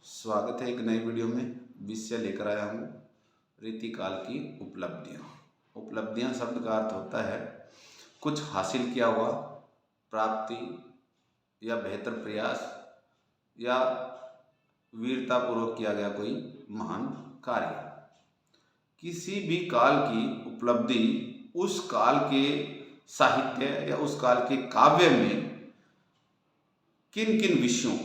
स्वागत है एक नई वीडियो में। विषय लेकर आया हूँ रीतिकाल की उपलब्धियाँ। उपलब्धियाँ शब्द का अर्थ होता है कुछ हासिल किया हुआ, प्राप्ति या बेहतर प्रयास या वीरतापूर्वक किया गया कोई महान कार्य। किसी भी काल की उपलब्धि उस काल के साहित्य या उस काल के काव्य में किन किन विषयों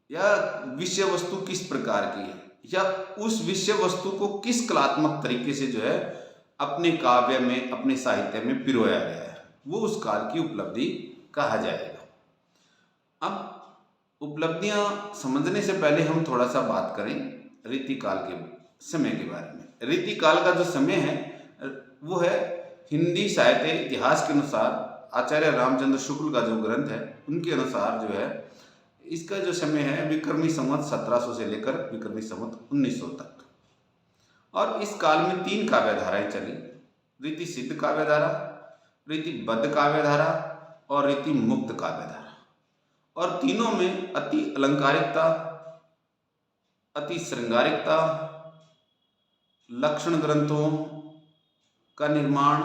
या विषय वस्तु किस प्रकार की है या उस विषय वस्तु को किस कलात्मक तरीके से जो है अपने काव्य में, अपने साहित्य में पिरोया गया है, वो उस काल की उपलब्धि कहा जाएगा। अब उपलब्धियां समझने से पहले हम थोड़ा सा बात करें रीतिकाल के समय के बारे में। रीतिकाल का जो समय है वो है हिंदी साहित्य इतिहास के अनुसार, आचार्य रामचंद्र शुक्ल का जो ग्रंथ है उनके अनुसार जो है इसका जो समय है विक्रमी संवत 1700 से लेकर विक्रमी संवत 1900 तक। और इस काल में 3 काव्य धाराएं चली, रीति सिद्ध काव्य धारा, रीति बद्ध काव्य धारा और रीति मुक्त काव्य धारा। और तीनों में अति अलंकारिकता, अति श्रृंगारिकता, लक्षण ग्रंथों का निर्माण,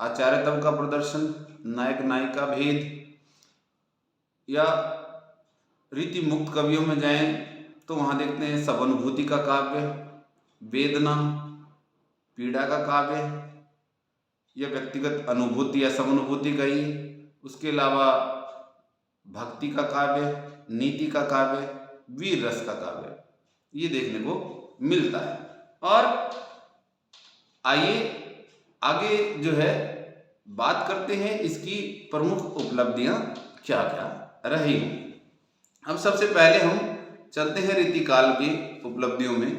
आचार्यत्व का प्रदर्शन, नायक नायिका भेद। या रीति मुक्त कवियों में जाएं तो वहाँ देखते हैं सहानुभूति का काव्य, वेदना, पीड़ा का काव्य या व्यक्तिगत अनुभूति या सहानुभूति गई। उसके अलावा भक्ति का काव्य, नीति का काव्य, वीर रस का काव्य, ये देखने को मिलता है। और आइए आगे जो है बात करते हैं इसकी प्रमुख उपलब्धियां क्या क्या रही। अब सबसे पहले हम चलते हैं रीतिकाल की उपलब्धियों में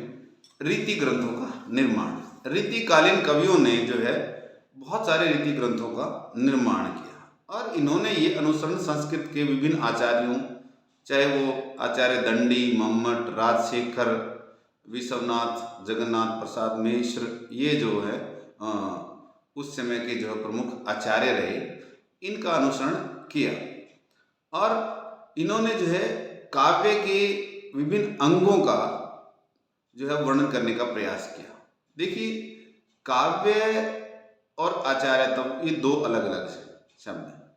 रीति ग्रंथों का निर्माण। रीतिकालीन कवियों ने जो है बहुत सारे रीति ग्रंथों का निर्माण किया और इन्होंने ये अनुसरण संस्कृत के विभिन्न आचार्यों, चाहे वो आचार्य दंडी, मम्मट, राजशेखर, विश्वनाथ, जगन्नाथ प्रसाद मिश्र, ये जो है उस समय के जो प्रमुख आचार्य रहे, इनका अनुसरण किया। और इन्होंने जो है काव्य के विभिन्न अंगों का जो है वर्णन करने का प्रयास किया। देखिए, काव्य और आचार्यत्व ये 2 अलग अलग शब्द हैं।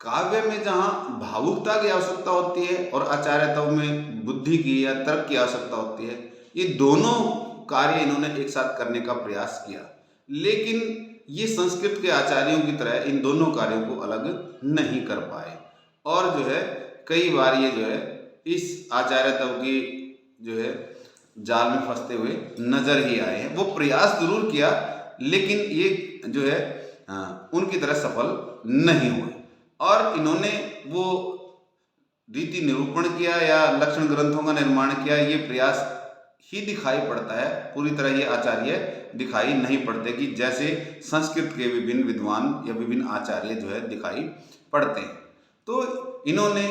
काव्य में जहाँ भावुकता की आवश्यकता होती है और आचार्यत्व में बुद्धि की या तर्क की आवश्यकता होती है, ये दोनों कार्य इन्होंने एक साथ करने का प्रयास किया। लेकिन ये संस्कृत के आचार्यों की तरह इन दोनों कार्यों को अलग नहीं कर पाए और जो है कई बार ये जो है इस आचार्यत्व की जो है जाल में फंसते हुए नजर ही आए हैं। वो प्रयास जरूर किया लेकिन ये जो है उनकी तरह सफल नहीं हुए। और इन्होंने वो रीति निरूपण किया या लक्षण ग्रंथों का निर्माण किया, ये प्रयास ही दिखाई पड़ता है। पूरी तरह ये आचार्य दिखाई नहीं पड़ते कि जैसे संस्कृत के विभिन्न विद्वान या विभिन्न आचार्य जो है दिखाई पड़ते हैं। तो इन्होंने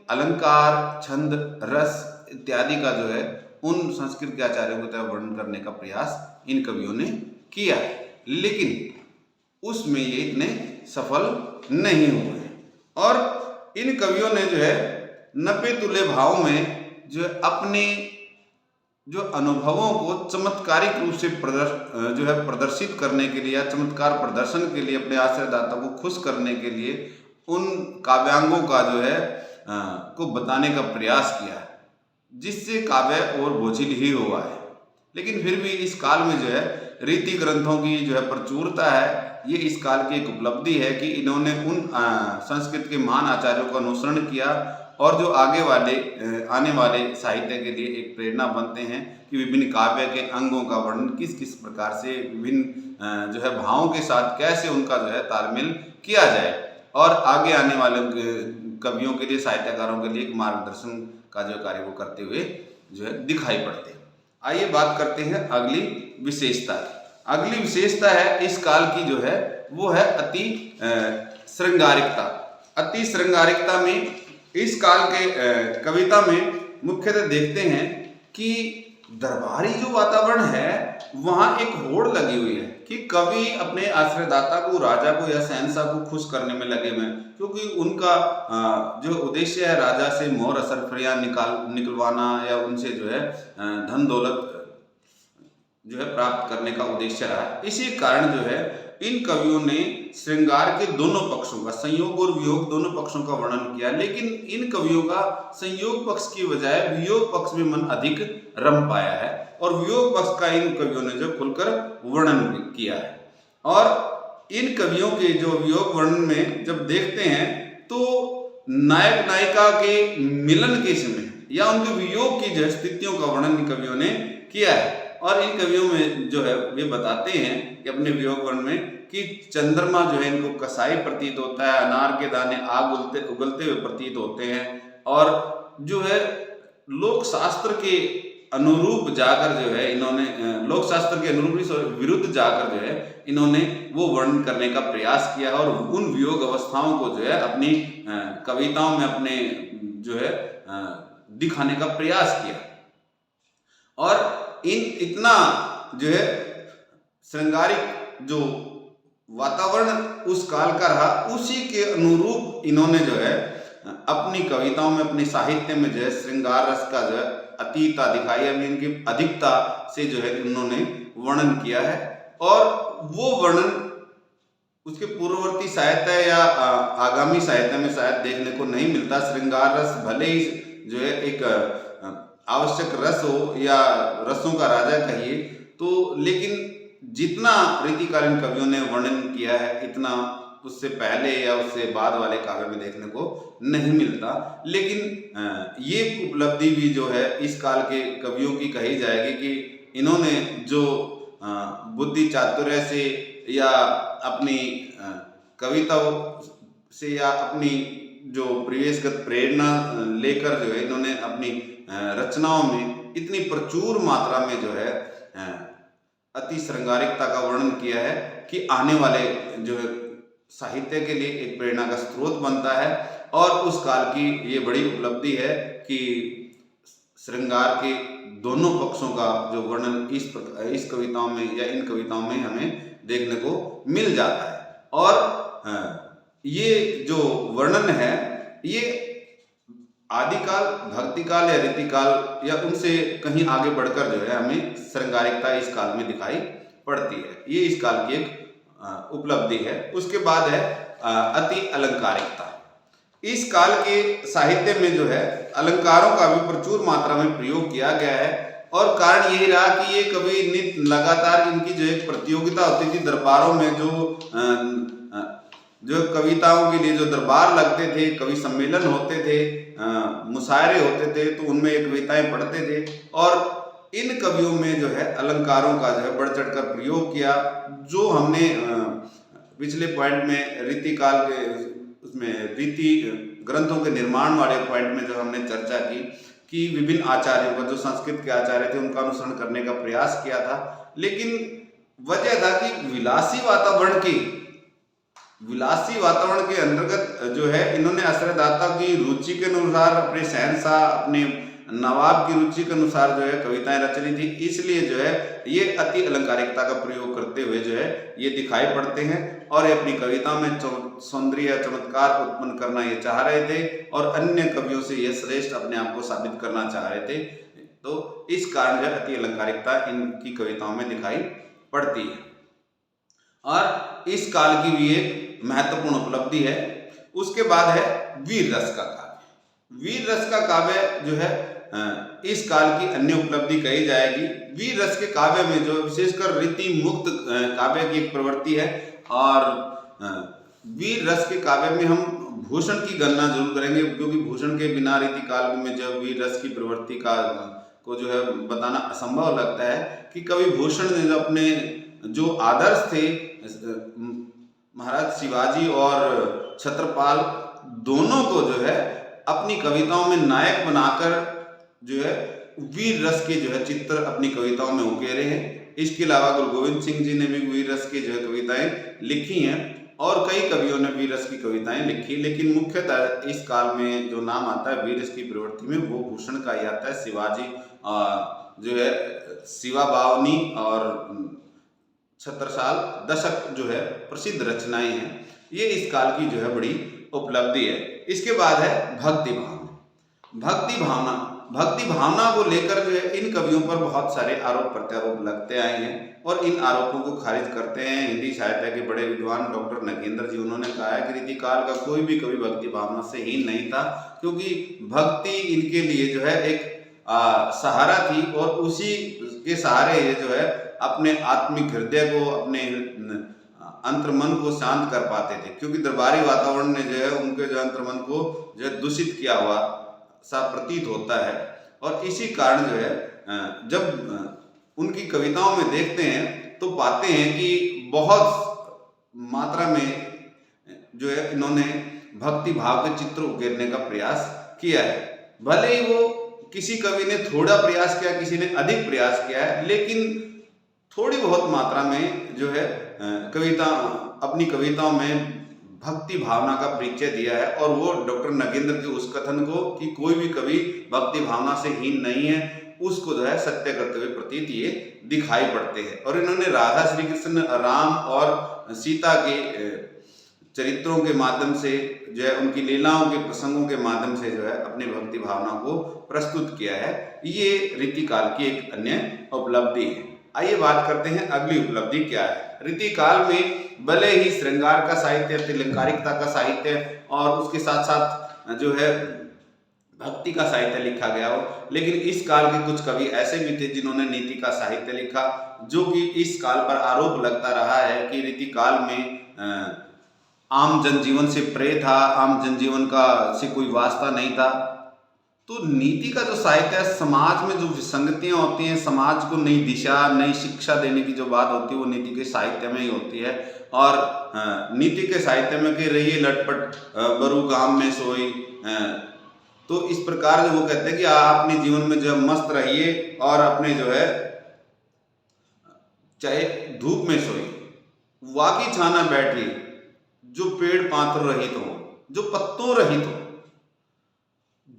अलंकार, छंद, रस इत्यादि का जो है उन संस्कृत के आचार्यों की तरह वर्णन करने का प्रयास इन कवियों ने किया है, लेकिन उसमें ये इतने सफल नहीं हुए। और इन कवियों ने जो है नपे तुले भाव में जो है अपने जो अनुभवों को चमत्कारिक रूप से प्रदर्शित करने के लिए या चमत्कार प्रदर्शन के लिए, अपने आश्रयदाता को खुश करने के लिए उन काव्यांगों का जो है को बताने का प्रयास किया है, जिससे काव्य और बोझिल ही हुआ है। लेकिन फिर भी इस काल में जो है रीति ग्रंथों की जो है प्रचुरता है, ये इस काल की एक उपलब्धि है कि इन्होंने उन संस्कृत के महान आचार्यों का अनुसरण किया और जो आगे वाले आने वाले साहित्य के लिए एक प्रेरणा बनते हैं कि विभिन्न काव्य के अंगों का वर्णन किस किस प्रकार से विभिन्न जो है भावों के साथ कैसे उनका जो है तालमेल किया जाए और आगे आने वाले कवियों के लिए, साहित्यकारों के लिए एक मार्गदर्शन का जो कार्य वो करते हुए जो है दिखाई पड़ते हैं। आइए बात करते हैं अगली विशेषता की। अगली विशेषता है इस काल की जो है वो है अति श्रृंगारिकता। अति श्रृंगारिकता में इस काल के कविता में मुख्यतः देखते हैं कि दरबारी जो वातावरण है वहां एक होड़ लगी हुई है कि कवि अपने आश्रयदाता को, राजा को या शहंशाह को खुश करने में लगे हुए हैं, क्योंकि उनका जो उद्देश्य है राजा से मोहर असरफियां निकलवाना या उनसे जो है धन दौलत जो है प्राप्त करने का उद्देश्य रहा। इसी कारण जो है इन कवियों ने श्रृंगार के दोनों पक्षों का, संयोग और वियोग दोनों पक्षों का वर्णन किया, लेकिन इन कवियों का संयोग पक्ष की बजाय वियोग पक्ष में मन अधिक रम पाया है और वियोग पक्ष का इन कवियों ने जो खुलकर वर्णन किया है। और इन कवियों के जो वियोग वर्णन में जब देखते हैं तो नायक नायिका के मिलन के समय या उनके वियोग की जो स्थितियों का वर्णन इन कवियों ने किया है। और इन कवियों में जो है वे बताते हैं कि अपने वियोग वर्णन में कि चंद्रमा जो है इनको कसाई प्रतीत होता है, अनार के दाने आग उगलते हुए प्रतीत होते हैं, और जो है लोक शास्त्र के अनुरूप जाकर जो है इन्होंने लोक शास्त्र के अनुरूप विरुद्ध जाकर जो है इन्होंने वो वर्णन करने का प्रयास किया और उन वियोग अवस्थाओं को जो है अपनी कविताओं में अपने जो है दिखाने का प्रयास किया। और इतना जो है श्रृंगारिक जो वातावरण उस काल का रहा, उसी के अनुरूप इन्होंने जो है अपनी कविताओं में, अपने साहित्य में जो है श्रृंगार रस का जो है अतीता दिखाई है, इनकी अधिकता से जो है उन्होंने वर्णन किया है। और वो वर्णन उसके पूर्ववर्ती साहित्य या आगामी साहित्य में शायद देखने को नहीं मिलता। श्रृंगार रस भले ही जो है एक आवश्यक रस हो या रसों का राजा कहिए तो, लेकिन जितना रीतिकालीन कवियों ने वर्णन किया है इतना उससे पहले या उससे बाद वाले काव्य में देखने को नहीं मिलता। लेकिन ये उपलब्धि भी जो है इस काल के कवियों की कही जाएगी कि इन्होंने जो बुद्धि चातुर्य से या अपनी कविता से या अपनी जो परिवेशगत प्रेरणा लेकर जो है इन्होंने अपनी रचनाओं में इतनी प्रचुर मात्रा में जो है अति श्रृंगारिकता का वर्णन किया है कि आने वाले जो साहित्य के लिए एक प्रेरणा का स्रोत बनता है। और उस काल की ये बड़ी उपलब्धि है कि श्रृंगार के दोनों पक्षों का जो वर्णन इस कविताओं में या इन कविताओं में हमें देखने को मिल जाता है। और ये जो वर्णन है ये आदिकाल, भक्तिकाल या रीतिकाल या उनसे कहीं आगे बढ़कर जो है हमें श्रृंगारिकता इस काल में दिखाई पड़ती है। ये इस काल की एक उपलब्धि है। उसके बाद है अति अलंकारिकता। इस काल के साहित्य में जो है अलंकारों का भी प्रचुर मात्रा में प्रयोग किया गया है और कारण यही रहा कि ये कभी नित्य लगातार इनकी जो एक प्रतियोगिता होती थी दरबारों में, जो कविताओं के लिए जो दरबार लगते थे, कवि सम्मेलन होते थे, मुशायरे होते थे, तो उनमें ये कविताएं पढ़ते थे और इन कवियों में जो है अलंकारों का जो है बढ़ चढ़ कर प्रयोग किया। जो हमने पिछले पॉइंट में रीतिकाल के उसमें रीति ग्रंथों के निर्माण वाले पॉइंट में जो हमने चर्चा की कि विभिन्न आचार्यों का, जो संस्कृत के आचार्य थे, उनका अनुसरण करने का प्रयास किया था। लेकिन वजह था कि विलासी वातावरण के अंतर्गत जो है इन्होंने आश्रयदाता की रुचि के अनुसार, अपने शहंशाह, अपने नवाब की रुचि के अनुसार जो है कविताएं रचनी थी। इसलिए जो है ये अति अलंकारिकता का प्रयोग करते हुए जो है ये दिखाई पड़ते हैं और ये अपनी कविता में सौंदर्य चमत्कार उत्पन्न करना ये चाह रहे थे और अन्य कवियों से ये श्रेष्ठ अपने आप को साबित करना चाह रहे थे। तो इस कारण जो अति अलंकारिकता इनकी कविताओं में दिखाई पड़ती है। और इस काल की भी एक महत्वपूर्ण उपलब्धि है। उसके बाद है वीर रस का काव्य। वीर रस का काव्य जो है इस काल की अन्य उपलब्धि कही जाएगी। वीर रस के काव्य में जो विशेषकर रीति मुक्त काव्य की एक प्रवृत्ति है और वीर रस के काव्य में हम भूषण की गणना जरूर करेंगे, क्योंकि भूषण के बिना रीति काल में जो वीर रस की प्रवृत्ति को जो है बताना असंभव लगता है कि कवि भूषण ने जो अपने जो आदर्श थे, महाराज शिवाजी और छत्रपाल दोनों को जो है अपनी कविताओं में नायक बनाकर जो है वीर रस के जो है चित्र अपनी कविताओं में उकेरे हैं। इसके अलावा गुरु गोविंद सिंह जी ने भी वीर रस की जो है कविताएं लिखी हैं और कई कवियों ने वीर रस की कविताएं लिखी, लेकिन मुख्यतः इस काल में जो नाम आता है वीर रस की प्रवृत्ति में वो भूषण का ही आता है। शिवाजी जो है शिवा बावनी और छत्रसाल दशक जो है प्रसिद्ध रचनाएं हैं। ये इस काल की जो है बड़ी उपलब्धि है। इसके बाद है भक्ति भावना। भक्ति भावना को लेकर जो है इन कवियों पर बहुत सारे आरोप प्रत्यारोप लगते आए हैं और इन आरोपों को खारिज करते हैं हिंदी साहित्य के बड़े विद्वान डॉक्टर नगेंद्र जी। उन्होंने कहा है कि रीतिकाल का कोई भी कवि भक्ति भावना से हीन नहीं था, क्योंकि भक्ति इनके लिए जो है एक सहारा थी और उसी के सहारे ये जो है अपने आत्मिक हृदय को, अपने अंतर्मन को शांत कर पाते थे, क्योंकि दरबारी वातावरण ने जो है उनके जो अंतर्मन को जो है दूषित किया हुआ सा प्रतीत होता है। और इसी कारण जो है जब उनकी कविताओं में देखते हैं तो पाते हैं कि बहुत मात्रा में जो है इन्होंने भक्ति भाव के चित्र उकेरने का प्रयास किया है। भले ही वो किसी कवि ने थोड़ा प्रयास किया, किसी ने अधिक प्रयास किया है, लेकिन थोड़ी बहुत मात्रा में जो है अपनी कविताओं में भक्ति भावना का परिचय दिया है। और वो डॉक्टर नगेंद्र के उस कथन को कि कोई भी कवि भक्ति भावना से हीन नहीं है, उसको जो है सत्य करते हुए प्रतीत ये दिखाई पड़ते हैं। और इन्होंने राधा श्री कृष्ण, राम और सीता के चरित्रों के माध्यम से जो है उनकी लीलाओं के प्रसंगों के माध्यम से जो है अपनी भक्ति भावना को प्रस्तुत किया है। ये रीतिकाल की एक अन्य उपलब्धि है। आइए बात करते हैं अगली उपलब्धि क्या है। रीतिकाल में भले ही श्रृंगार का साहित्य, तिलंकारिकता का साहित्य और उसके साथ साथ जो है भक्ति का साहित्य लिखा गया हो, लेकिन इस काल के कुछ कवि ऐसे भी थे जिन्होंने नीति का साहित्य लिखा, जो कि इस काल पर आरोप लगता रहा है कि रीतिकाल में आम जनजीवन से प्रेम था, आम जनजीवन का से कोई वास्ता नहीं था। तो नीति का जो साहित्य है, समाज में जो विसंगतियां होती हैं, समाज को नई दिशा, नई शिक्षा देने की जो बात होती है वो नीति के साहित्य में ही होती है। और नीति के साहित्य में कि रहिए लटपट बरू काम में सोई, तो इस प्रकार जो वो कहते हैं कि आप अपने जीवन में जो मस्त रहिए और अपने जो है चाहे धूप में सोई, वाकी छाना बैठिए, जो पेड़ पात्र रहित हो, जो पत्तों रहित हो।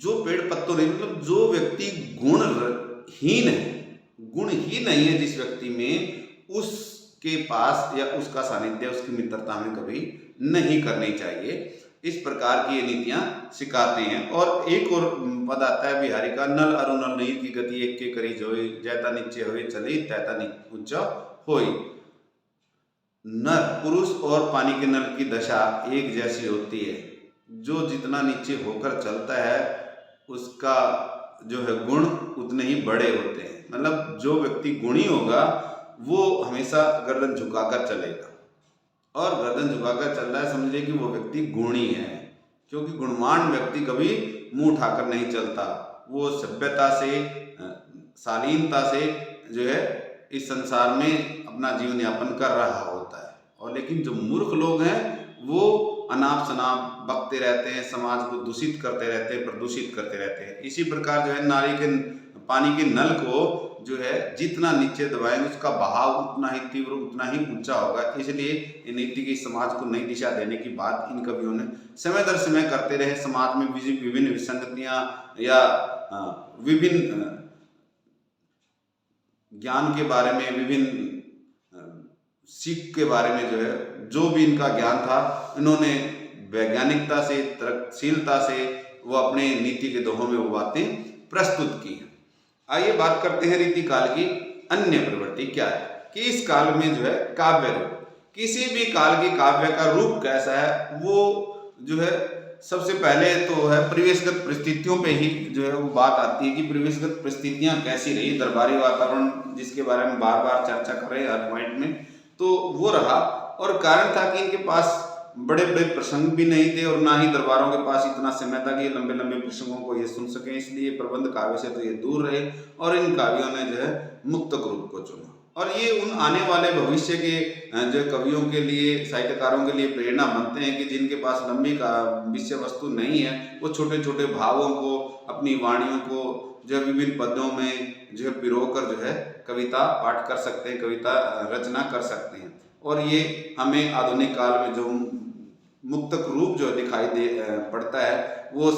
जो पेड़ पत्तों रहित मतलब जो व्यक्ति गुणहीन है, गुण ही नहीं है जिस व्यक्ति में, उसके पास या उसका सानिध्य, उसकी मित्रता में कभी नहीं करनी चाहिए। इस प्रकार की ये नीतियां सिखाते हैं। और एक और पद आता है बिहारी का, नल अरु नल नीर की गति एक के करी जोई, जैता नीचे हुए चली तैता ऊंचा होई। नर पुरुष और पानी के नल की दशा एक जैसी होती है। जो जितना नीचे होकर चलता है उसका जो है गुण उतने ही बड़े होते हैं। मतलब जो व्यक्ति गुणी होगा वो हमेशा गर्दन झुकाकर चलेगा, और गर्दन झुकाकर चल रहा है समझिए कि वो व्यक्ति गुणी है, क्योंकि गुणवान व्यक्ति कभी मुंह उठाकर नहीं चलता। वो सभ्यता से, शालीनता से जो है इस संसार में अपना जीवन यापन कर रहा होता है। और लेकिन जो मूर्ख लोग हैं वो अनाप शनाप बकते रहते हैं, समाज को दूषित करते रहते हैं, प्रदूषित करते रहते हैं। इसी प्रकार जो है नाली के पानी के नल को जो है जितना नीचे दबाएंगे उसका बहाव उतना ही तीव्र, उतना ही ऊंचा होगा। इसलिए नीति की समाज को नई दिशा देने की बात इन कवियों ने समय दर समय करते रहे। समाज में विभिन्न विसंगतियां या विभिन्न ज्ञान के बारे में, विभिन्न सीख के बारे में जो है जो भी इनका ज्ञान था, इन्होंने वैज्ञानिकता से, तर्कशीलता से वो अपने नीति के दोहों में वो बातें प्रस्तुत की। आइए बात करते हैं रीतिकाल की अन्य प्रवृत्ति क्या है। कि इस काल में जो है काव्य रूप, किसी भी काल के काव्य का रूप कैसा है, वो जो है सबसे पहले तो है परिवेशगत परिस्थितियों पे ही जो है वो बात आती है कि परिवेशगत परिस्थितियां कैसी रही। दरबारी वातावरण जिसके बारे में बार बार चर्चा कर रहे हैं हर पॉइंट में, तो वो रहा। और कारण था कि इनके पास बड़े बड़े प्रसंग भी नहीं थे और ना ही दरबारों के पास इतना समय था कि ये लंबे लंबे प्रसंगों को ये सुन सकें। इसलिए प्रबंध काव्य से तो ये दूर रहे और इन काव्यों ने जो है मुक्तक रूप को चुना। और ये उन आने वाले भविष्य के जो कवियों के लिए, साहित्यकारों के लिए प्रेरणा बनते हैं कि जिनके पास लंबी विषय वस्तु नहीं है, वो छोटे छोटे भावों को, अपनी वाणियों को जो विभिन्न पदों में जो है पिरोकर जो है कविता पाठ कर सकते हैं, कविता रचना कर सकते हैं। और ये हमें आधुनिक काल में जो मुक्तक रूप जो दिखाई दे पड़ता है वो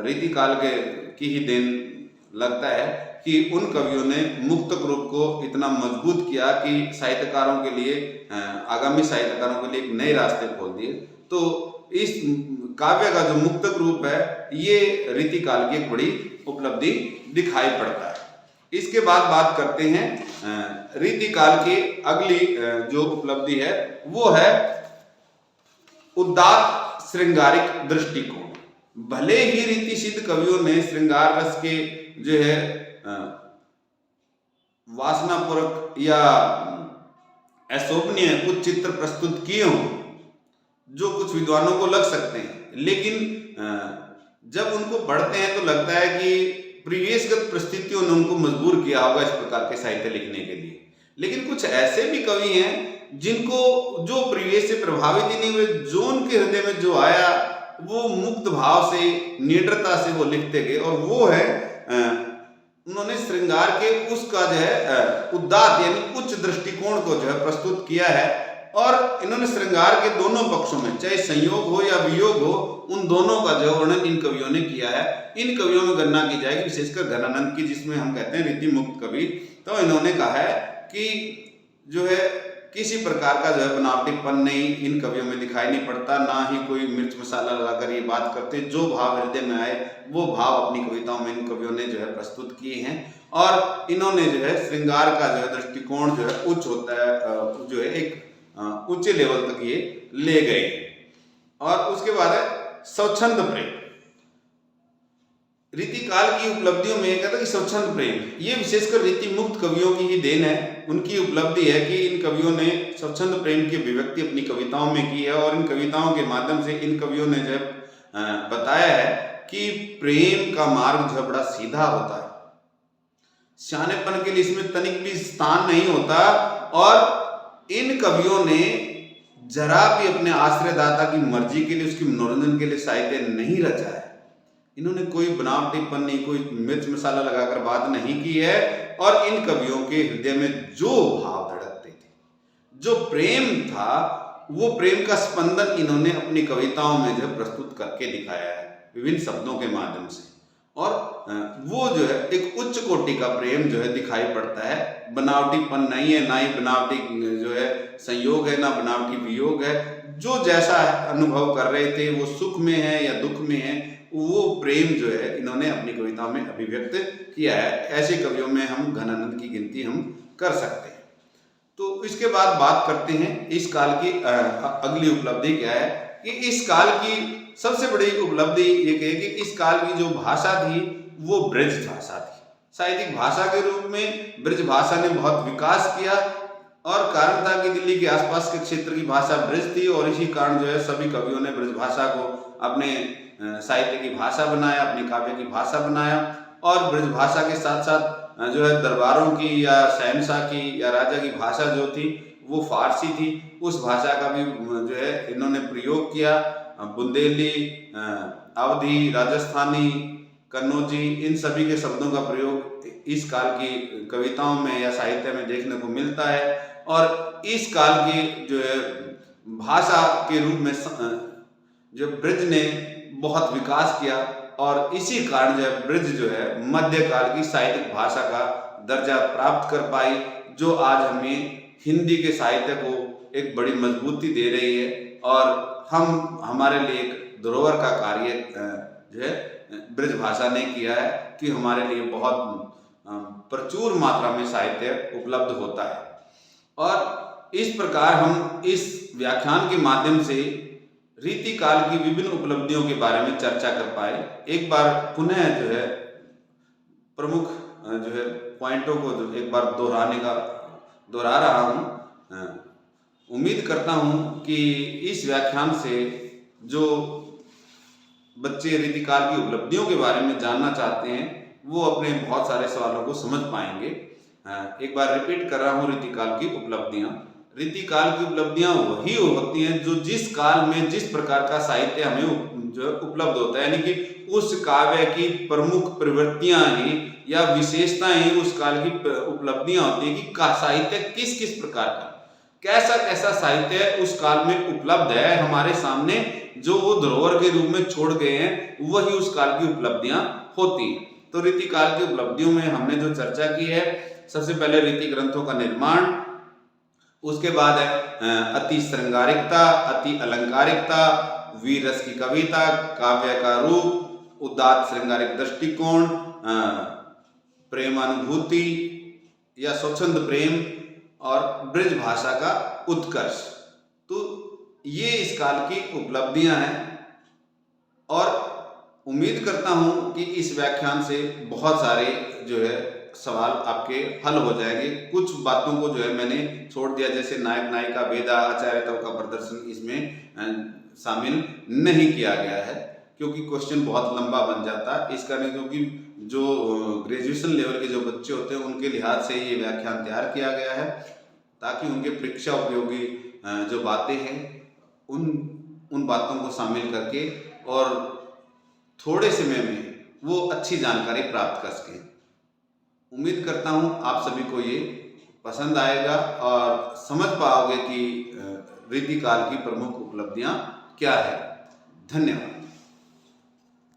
रीतिकाल की ही देन लगता है कि उन कवियों ने मुक्तक रूप को इतना मजबूत किया कि साहित्यकारों के लिए, आगामी साहित्यकारों के लिए एक नए रास्ते खोल दिए। तो इस काव्य का जो मुक्तक रूप है ये रीतिकाल की एक बड़ी उपलब्धि दिखाई पड़ता है। इसके बाद बात करते हैं रीतिकाल की अगली जो उपलब्धि है वो है उदात्त श्रृंगारिक दृष्टिकोण। भले ही रीति सिद्ध कवियों ने श्रृंगार रस के जो है वासनापूर्वक या अशोभनीय कुछ चित्र प्रस्तुत किए हों जो कुछ विद्वानों को लग सकते हैं, लेकिन जब उनको पढ़ते हैं तो लगता है कि परिवेशगत परिस्थितियों ने उनको मजबूर किया होगा इस प्रकार के साहित्य लिखने के लिए। लेकिन कुछ ऐसे भी कवि हैं जिनको जो परिवेश से प्रभावित ही नहीं हुए, जो उनके हृदय में जो आया वो मुक्त भाव से, निडरता से वो लिखते गए, और वो है उन्होंने श्रृंगार के उसका जो है उदात्त यानी उच्च दृष्टिकोण को जो है प्रस्तुत किया है। और इन्होंने श्रृंगार के दोनों पक्षों में, चाहे संयोग हो या वियोग हो, उन दोनों का जो वर्णन इन कवियों ने किया है। इन कवियों में गणना की जाएगी विशेषकर घनानंद की, जिसमें हम कहते हैं रीति मुक्त कवि। तो इन्होंने कहा है कि जो है किसी प्रकार का जो है बनावटीपन नहीं इन कवियों में दिखाई नहीं पड़ता, ना ही कोई मिर्च मसाला लगाकर ये बात करते। जो भाव हृदय में आए वो भाव अपनी कविताओं में इन कवियों ने जो है प्रस्तुत किए हैं। और इन्होंने जो है श्रृंगार का जो है दृष्टिकोण जो है उच्च होता है, जो है एक उच्च लेवल तक ये ले गए। और उसके बाद है स्वच्छंद प्रेम। रीतिकाल की उपलब्धियों में कहता है कि स्वच्छंद प्रेम ये विशेषकर रीति मुक्त कवियों की ही देन है। उनकी उपलब्धि है कि इन कवियों ने स्वच्छंद प्रेम की अभिव्यक्ति अपनी कविताओं में की है, और इन कविताओं के माध्यम से इन कवियों ने जो बताया है कि प्रेम का मार्ग जो बड़ा सीधा होता है, सियानेपन के लिए इसमें तनिक भी स्थान नहीं होता। और इन कवियों ने जरा भी अपने आश्रयदाता की मर्जी के लिए, उसकी मनोरंजन के लिए साहित्य नहीं रचा है। इन्होंने कोई बनावटीपन नहीं, कोई मिर्च मसाला लगाकर बात नहीं की है। और इन कवियों के हृदय में जो भाव धड़कते थे, जो प्रेम था, वो प्रेम का स्पंदन इन्होंने अपनी कविताओं में जो प्रस्तुत करके दिखाया है विभिन्न शब्दों के माध्यम से। और वो जो है एक उच्च कोटि का प्रेम जो है दिखाई पड़ता है। बनावटीपन नहीं है, ना ही बनावटी जो है संयोग है, ना बनावटी वियोग है। जो जैसा अनुभव कर रहे थे, वो सुख में है या दुख में है, वो प्रेम जो है इन्होंने अपनी कविताओं में अभिव्यक्त किया है। ऐसे कवियों में हम घनानंद की गिनती हम कर सकते हैं। तो इसके बाद बात करते हैं इस काल की अगली उपलब्धि क्या है। कि इस काल की सबसे बड़ी उपलब्धि ये है कि इस काल की जो भाषा थी वो ब्रज भाषा थी। साहित्यिक भाषा के रूप में ब्रज भाषा ने बहुत विकास किया, और कारण था कि दिल्ली के आसपास के क्षेत्र की भाषा ब्रज थी, और इसी कारण जो है सभी कवियों ने ब्रज भाषा को अपने साहित्य की भाषा बनाया, अपने काव्य की भाषा बनाया। और ब्रज भाषा के साथ साथ जो है दरबारों की या शहनशाह की या राजा की भाषा जो थी वो फारसी थी, उस भाषा का भी जो है इन्होंने प्रयोग किया। बुंदेली, अवधी, राजस्थानी, कन्नौजी, इन सभी के शब्दों का प्रयोग इस काल की कविताओं में या साहित्य में देखने को मिलता है। और इस काल की जो है भाषा के रूप में जो ब्रज ने बहुत विकास किया, और इसी कारण जो है ब्रज जो है मध्यकाल की साहित्यिक भाषा का दर्जा प्राप्त कर पाई, जो आज हमें हिंदी के साहित्य को एक बड़ी मजबूती दे रही है। और हम हमारे लिए एक धरोहर का कार्य जो है ब्रज भाषा ने किया है कि हमारे लिए बहुत प्रचुर मात्रा में साहित्य उपलब्ध होता है। और इस प्रकार हम इस व्याख्यान के माध्यम से रीतिकाल की विभिन्न उपलब्धियों के बारे में चर्चा कर पाए। एक बार पुनः जो है प्रमुख जो है पॉइंटों को जो एक बार दोहरा रहा हूँ। उम्मीद करता हूँ कि इस व्याख्यान से जो बच्चे रीतिकाल की उपलब्धियों के बारे में जानना चाहते हैं वो अपने बहुत सारे सवालों को समझ पाएंगे। एक बार रिपीट कर रहा हूँ, रीतिकाल की उपलब्धियाँ। रीतिकाल की उपलब्धियाँ वही होती हैं जो जिस काल में जिस प्रकार का साहित्य हमें जो उपलब्ध होता है, यानी कि उस काव्य की प्रमुख प्रवृत्तियां ही या विशेषताएं ही उस काल की उपलब्धियां होती है कि साहित्य किस किस प्रकार का कैसा कैसा साहित्य उस काल में उपलब्ध है हमारे सामने, जो वो धरोहर के रूप में छोड़ गए हैं, वही उस काल की उपलब्धियां होती हैं। तो रीतिकाल की उपलब्धियों में हमने जो चर्चा की है, सबसे पहले रीति ग्रंथों का निर्माण, उसके बाद है अति श्रृंगारिकता, अति अलंकारिकता, वीर रस की कविता, काव्य का रूप, उदात्त श्रृंगारिक दृष्टिकोण, प्रेमानुभूति या स्वच्छंद प्रेम और ब्रज भाषा का उत्कर्ष। तो ये इस काल की उपलब्धियां हैं और उम्मीद करता हूं कि इस व्याख्यान से बहुत सारे जो है सवाल आपके हल हो जाएंगे। कुछ बातों को जो है मैंने छोड़ दिया, जैसे नायक नायिका भेद, आचार्यत्व का प्रदर्शन इसमें शामिल नहीं किया गया है, क्योंकि क्वेश्चन बहुत लंबा बन जाता है। इस कारण क्योंकि जो ग्रेजुएशन लेवल के जो बच्चे होते हैं उनके लिहाज से ये व्याख्यान तैयार किया गया है, ताकि उनके परीक्षा उपयोगी जो बातें हैं उन बातों को शामिल करके और थोड़े समय में वो अच्छी जानकारी प्राप्त कर सकें। उम्मीद करता हूँ आप सभी को ये पसंद आएगा और समझ पाओगे कि रीतिकाल की प्रमुख उपलब्धियाँ क्या है। धन्यवाद।